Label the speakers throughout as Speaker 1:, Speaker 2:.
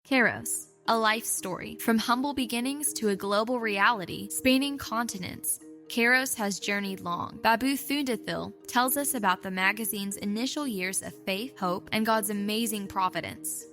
Speaker 1: Kairos, a life story. From humble beginnings to a global reality spanning continents, Kairos has journeyed long. Babu Thundathil tells us about the magazine's initial years of faith, hope, and God's amazing providence.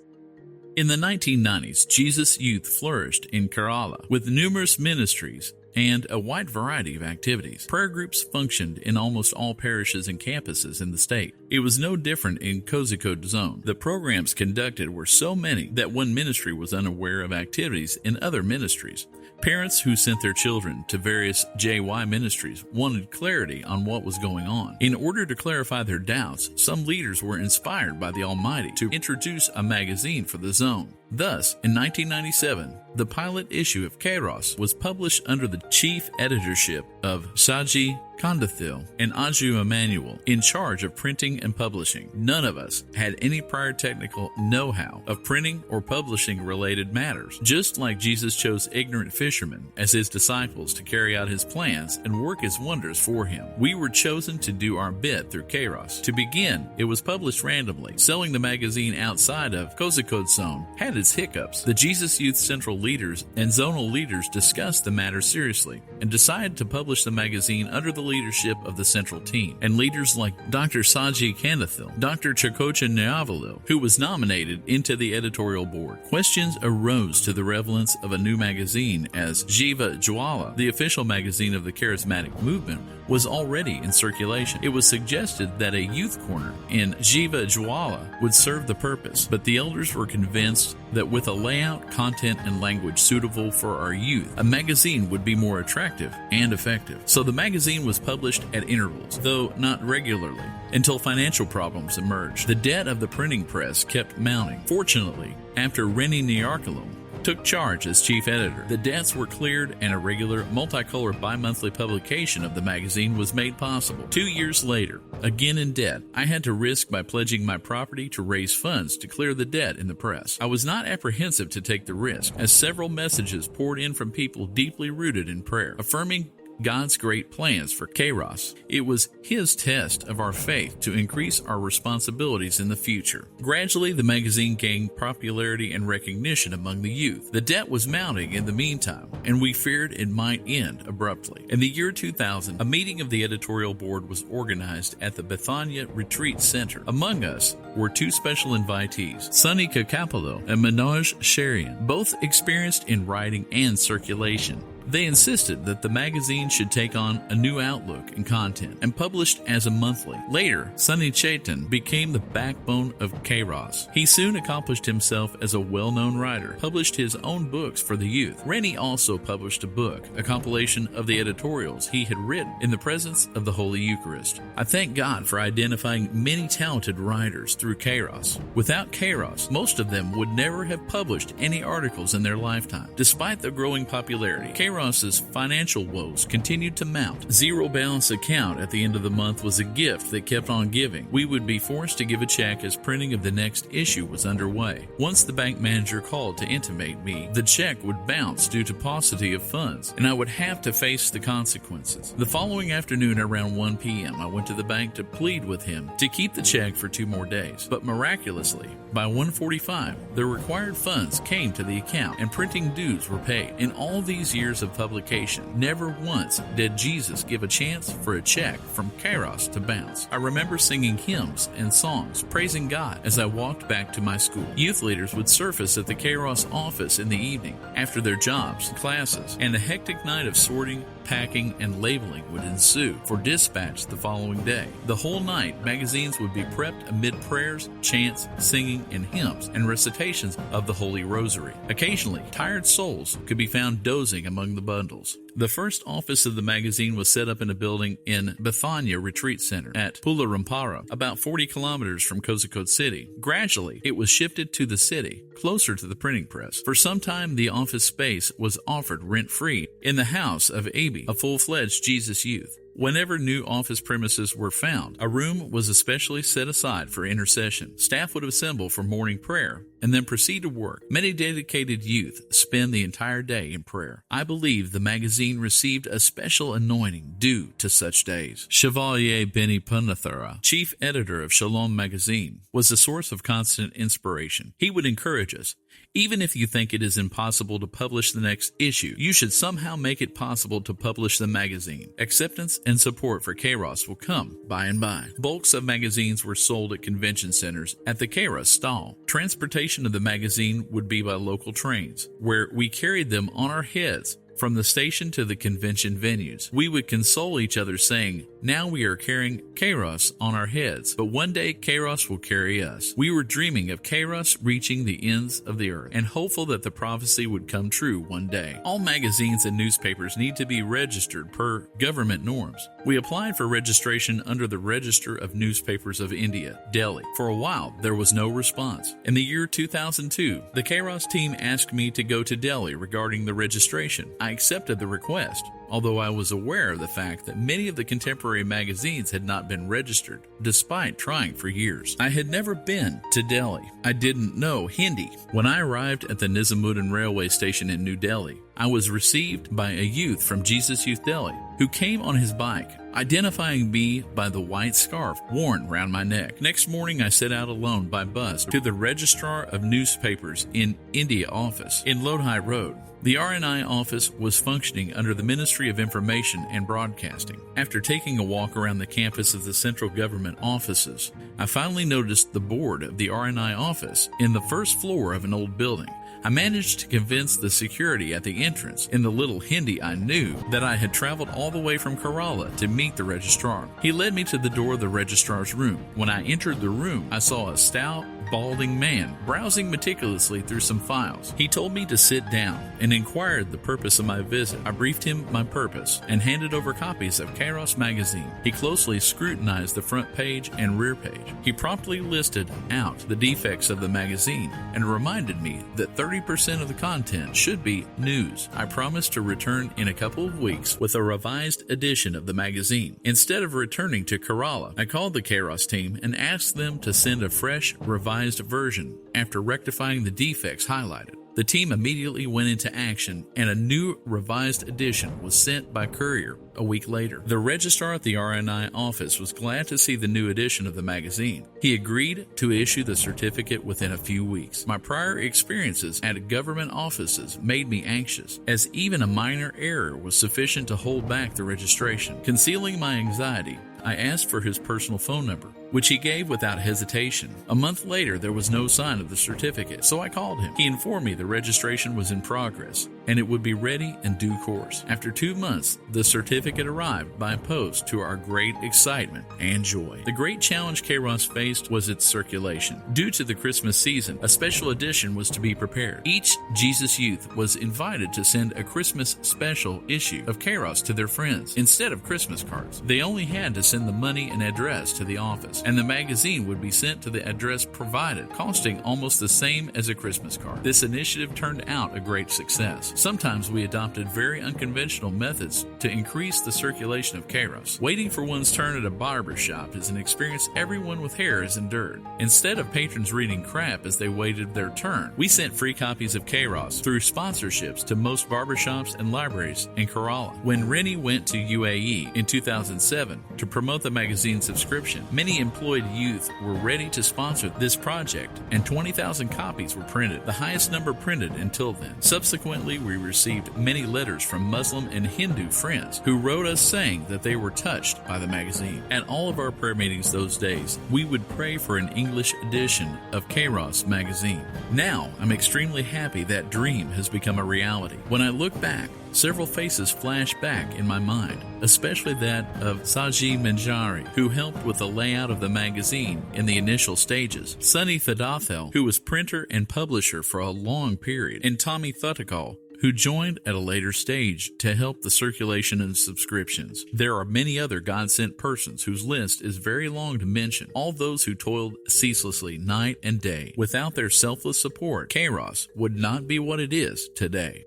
Speaker 2: In the 1990s, JesusYouth flourished in Kerala with numerous ministries and a wide variety of activities. Prayer groups functioned in almost all parishes and campuses in the state. It was no different in Kozhikode zone. The programs conducted were so many that one ministry was unaware of activities in other ministries. Parents who sent their children to various JY ministries wanted clarity on what was going on. In order to clarify their doubts, some leaders were inspired by the Almighty to introduce a magazine for the zone. Thus, in 1997, the pilot issue of Kairos was published under the chief editorship of Shaji Kandathil and Aju Emmanuel, in charge of printing and publishing. None of us had any prior technical know-how of printing or publishing related matters. Just like Jesus chose ignorant fishermen as his disciples to carry out his plans and work his wonders for him, we were chosen to do our bit through Kairos. To begin, it was published randomly. Selling the magazine outside of Kozhikode zone had its hiccups. The JesusYouth central leaders and zonal leaders discussed the matter seriously and decided to publish the magazine under the leadership of the central team and leaders like Dr. Shaji Kandathil, Dr. Kozhikode, who was nominated into the editorial board. Questions arose to the relevance of a new magazine, as Jiva Jwala, the official magazine of the charismatic movement, was already in circulation. It was suggested that a youth corner in Jiva Jwala would serve the purpose, but the elders were convinced that with a layout, content, and language suitable for our youth, a magazine would be more attractive and effective. So the magazine was published at intervals, though not regularly, until financial problems emerged. The debt of the printing press kept mounting. Fortunately, after Rennie Niarkalum took charge as chief editor, the debts were cleared and a regular multicolor bi-monthly publication of the magazine was made possible. 2 years later, again in debt, I had to risk by pledging my property to raise funds to clear the debt in the press. I was not apprehensive to take the risk, as several messages poured in from people deeply rooted in prayer, affirming God's great plans for Kairos. It was his test of our faith to increase our responsibilities in the future. Gradually, the magazine gained popularity and recognition among the youth. The debt was mounting in the meantime, and we feared it might end abruptly. In the year 2000, a meeting of the editorial board was organized at the Bethania Retreat Center. Among us were two special invitees, Sunny Kakapalo and Manoj Sharian, both experienced in writing and circulation. They insisted that the magazine should take on a new outlook and content and published as a monthly. Later, Sunny Chaitan became the backbone of Kairos. He soon accomplished himself as a well-known writer, published his own books for the youth. Rennie also published a book, a compilation of the editorials he had written in the presence of the Holy Eucharist. I thank God for identifying many talented writers through Kairos. Without Kairos, most of them would never have published any articles in their lifetime. Despite the growing popularity, Kairos's financial woes continued to mount. Zero balance account at the end of the month was a gift that kept on giving. We would be forced to give a check as printing of the next issue was underway. Once the bank manager called to intimate me, the check would bounce due to paucity of funds, and I would have to face the consequences. The following afternoon around 1 p.m., I went to the bank to plead with him to keep the check for 2 more days. But miraculously, by 1:45, the required funds came to the account and printing dues were paid. In all these years of publication, never once did Jesus give a chance for a check from Kairos to bounce. I remember singing hymns and songs, praising God as I walked back to my school. Youth leaders would surface at the Kairos office in the evening after their jobs, classes, and a hectic night of sorting, packing, and labeling would ensue for dispatch the following day. The whole night, magazines would be prepped amid prayers, chants, singing, and hymns, and recitations of the Holy Rosary. Occasionally, tired souls could be found dozing among the bundles. The first office of the magazine was set up in a building in Bethania Retreat Center at Pularampara, about 40 kilometers from Kozhikode City. Gradually, it was shifted to the city, closer to the printing press. For some time, the office space was offered rent-free in the house of Abi, a full-fledged Jesus Youth. Whenever new office premises were found, a room was especially set aside for intercession. Staff would assemble for morning prayer and then proceed to work. Many dedicated youth spend the entire day in prayer. I believe the magazine received a special anointing due to such days. Chevalier Benny Punathara, chief editor of Shalom magazine, was a source of constant inspiration. He would encourage us, even if you think it is impossible to publish the next issue, you should somehow make it possible to publish the magazine. Acceptance and support for Kairos will come by and by. Bulks of magazines were sold at convention centers at the Kairos stall. Transportation of the magazine would be by local trains, where we carried them on our heads from the station to the convention venues. We would console each other saying, now we are carrying Kairos on our heads, but one day Kairos will carry us. We were dreaming of Kairos reaching the ends of the earth and hopeful that the prophecy would come true one day. All magazines and newspapers need to be registered per government norms. We applied for registration under the Register of Newspapers of India, Delhi. For a while, there was no response. In the year 2002, the Kairos team asked me to go to Delhi regarding the registration. I accepted the request, although I was aware of the fact that many of the contemporary magazines had not been registered, despite trying for years. I had never been to Delhi. I didn't know Hindi. When I arrived at the Nizamuddin railway station in New Delhi, I was received by a youth from JesusYouth Delhi who came on his bike, identifying me by the white scarf worn round my neck. Next morning, I set out alone by bus to the Registrar of Newspapers in India office in Lodi Road. The RNI office was functioning under the Ministry of Information and Broadcasting. After taking a walk around the campus of the central government offices, I finally noticed the board of the RNI office in the first floor of an old building. I managed to convince the security at the entrance, in the little Hindi I knew, that I had traveled all the way from Kerala to meet the registrar. He led me to the door of the registrar's room. When I entered the room, I saw a stout, balding man browsing meticulously through some files. He told me to sit down and inquired the purpose of my visit. I briefed him my purpose and handed over copies of Kairos magazine. He closely scrutinized the front page and rear page. He promptly listed out the defects of the magazine and reminded me that 30% of the content should be news. I promised to return in a couple of weeks with a revised edition of the magazine. Instead of returning to Kerala, I called the Kairos team and asked them to send a fresh, revised version after rectifying the defects highlighted. The team immediately went into action, and a new revised edition was sent by courier a week later. The registrar at the RNI office was glad to see the new edition of the magazine. He agreed to issue the certificate within a few weeks. My prior experiences at government offices made me anxious, as even a minor error was sufficient to hold back the registration. Concealing my anxiety, I asked for his personal phone number, which he gave without hesitation. A month later, there was no sign of the certificate, so I called him. He informed me the registration was in progress, and it would be ready in due course. After 2 months, the certificate arrived by post to our great excitement and joy. The great challenge Kairos faced was its circulation. Due to the Christmas season, a special edition was to be prepared. Each Jesus Youth was invited to send a Christmas special issue of Kairos to their friends instead of Christmas cards. They only had to send the money and address to the office, and the magazine would be sent to the address provided, costing almost the same as a Christmas card. This initiative turned out a great success. Sometimes we adopted very unconventional methods to increase the circulation of Kairos. Waiting for one's turn at a barber shop is an experience everyone with hair has endured. Instead of patrons reading crap as they waited their turn, we sent free copies of Kairos through sponsorships to most barbershops and libraries in Kerala. When Rennie went to UAE in 2007 to promote the magazine subscription, many employed youth were ready to sponsor this project, and 20,000 copies were printed, the highest number printed until then. Subsequently, we received many letters from Muslim and Hindu friends who wrote us saying that they were touched by the magazine. At all of our prayer meetings those days, we would pray for an English edition of Kairos magazine. Now, I'm extremely happy that dream has become a reality. When I look back, several faces flash back in my mind, especially that of Shaji Kandathil, who helped with the layout of the magazine in the initial stages, Shaji Kandathil, who was printer and publisher for a long period, and Tommy Thuttakal, who joined at a later stage to help the circulation and subscriptions. There are many other God-sent persons whose list is very long to mention, all those who toiled ceaselessly night and day. Without their selfless support, Kairos would not be what it is today.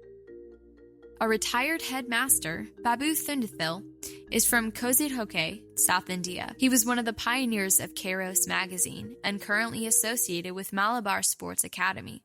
Speaker 1: A retired headmaster, Babu Thundathil, is from Kozhikode, South India. He was one of the pioneers of Kairos magazine and currently associated with Malabar Sports Academy.